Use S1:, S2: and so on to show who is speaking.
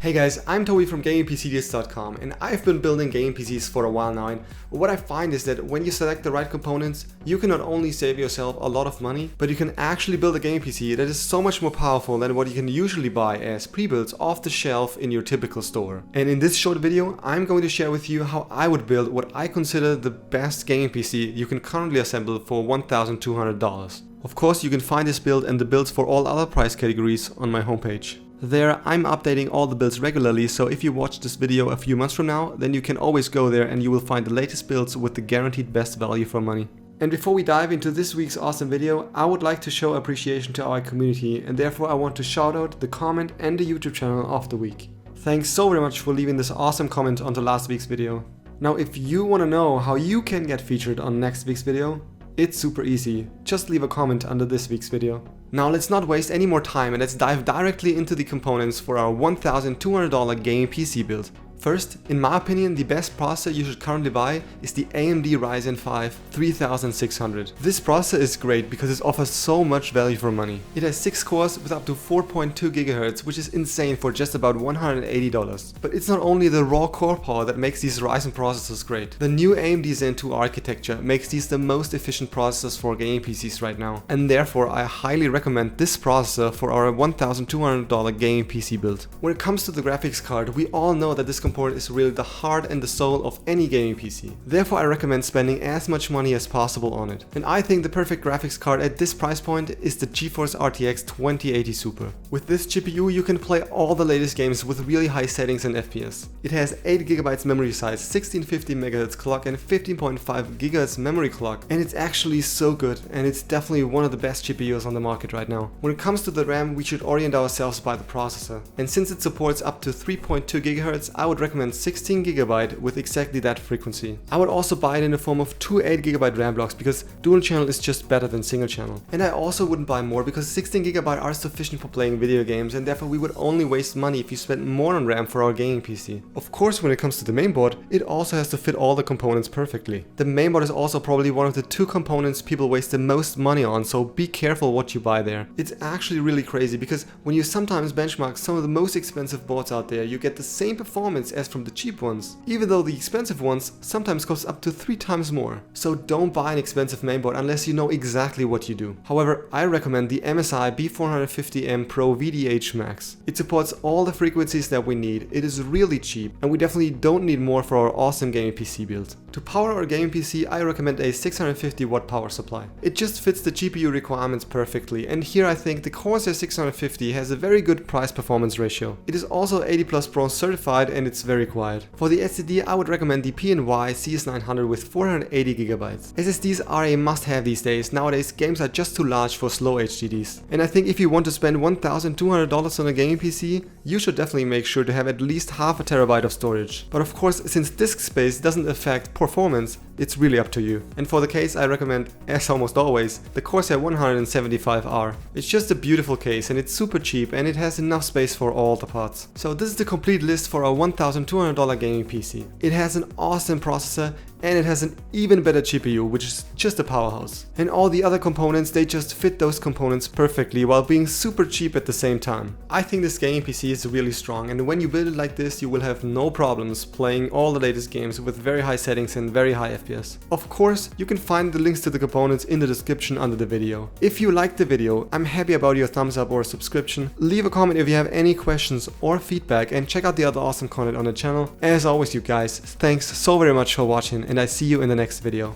S1: Hey guys, I'm Toby from GamingPcDealz.com and I've been building gaming PCs for a while now, and what I find is that when you select the right components, you can not only save yourself a lot of money, but you can actually build a gaming PC that is so much more powerful than what you can usually buy as pre-builds off the shelf in your typical store. And in this short video, I'm going to share with you how I would build what I consider the best gaming PC you can currently assemble for $1,200. Of course, you can find this build and the builds for all other price categories on my homepage. There, I'm updating all the builds regularly, so if you watch this video a few months from now, then you can always go there and you will find the latest builds with the guaranteed best value for money. And before we dive into this week's awesome video, I would like to show appreciation to our community, and therefore I want to shout out the comment and the YouTube channel of the week. Thanks so very much for leaving this awesome comment onto last week's video. Now, if you want to know how you can get featured on next week's video, it's super easy. Just leave a comment under this week's video. Now let's not waste any more time and let's dive directly into the components for our $1,200 gaming PC build. First, in my opinion, the best processor you should currently buy is the AMD Ryzen 5 3600. This processor is great because it offers so much value for money. It has 6 cores with up to 4.2 GHz, which is insane for just about $180. But it's not only the raw core power that makes these Ryzen processors great. The new AMD Zen 2 architecture makes these the most efficient processors for gaming PCs right now, and therefore I highly recommend this processor for our $1,200 gaming PC build. When it comes to the graphics card, we all know that this component is really the heart and the soul of any gaming PC. Therefore I recommend spending as much money as possible on it. And I think the perfect graphics card at this price point is the GeForce RTX 2080 Super. With this GPU you can play all the latest games with really high settings and FPS. It has 8GB memory size, 1650 MHz clock and 15.5 GHz memory clock, and it's actually so good, and it's definitely one of the best GPUs on the market right now. When it comes to the RAM, we should orient ourselves by the processor, and since it supports up to 3.2 GHz, I would recommend 16GB with exactly that frequency. I would also buy it in the form of two 8GB RAM blocks because dual channel is just better than single channel. And I also wouldn't buy more because 16GB are sufficient for playing video games, and therefore we would only waste money if you spent more on RAM for our gaming PC. Of course, when it comes to the mainboard, it also has to fit all the components perfectly. The mainboard is also probably one of the two components people waste the most money on, so be careful what you buy there. It's actually really crazy because when you sometimes benchmark some of the most expensive boards out there, you get the same performance as from the cheap ones, even though the expensive ones sometimes cost up to 3 times more. So don't buy an expensive mainboard unless you know exactly what you do. However, I recommend the MSI B450M Pro VDH Max. It supports all the frequencies that we need, it is really cheap, and we definitely don't need more for our awesome gaming PC build. To power our gaming PC, I recommend a 650 watt power supply. It just fits the GPU requirements perfectly, and here I think the Corsair 650 has a very good price-performance ratio. It is also 80+ Bronze certified and it's very quiet. For the SSD, I would recommend the PNY CS900 with 480GB. SSDs are a must-have these days. Nowadays, games are just too large for slow HDDs. And I think if you want to spend $1,200 on a gaming PC, you should definitely make sure to have at least half a terabyte of storage. But of course, since disk space doesn't affect performance, it's really up to you. And for the case, I recommend, as almost always, the Corsair 175R. It's just a beautiful case and it's super cheap and it has enough space for all the parts. So this is the complete list for our $1,200 gaming PC. It has an awesome processor and it has an even better GPU, which is just a powerhouse. And all the other components, they just fit those components perfectly while being super cheap at the same time. I think this gaming PC is really strong, and when you build it like this, you will have no problems playing all the latest games with very high settings and very high FPS. Of course, you can find the links to the components in the description under the video. If you liked the video, I'm happy about your thumbs up or subscription. Leave a comment if you have any questions or feedback, and check out the other awesome content on the channel. As always, you guys, thanks so very much for watching, and I see you in the next video.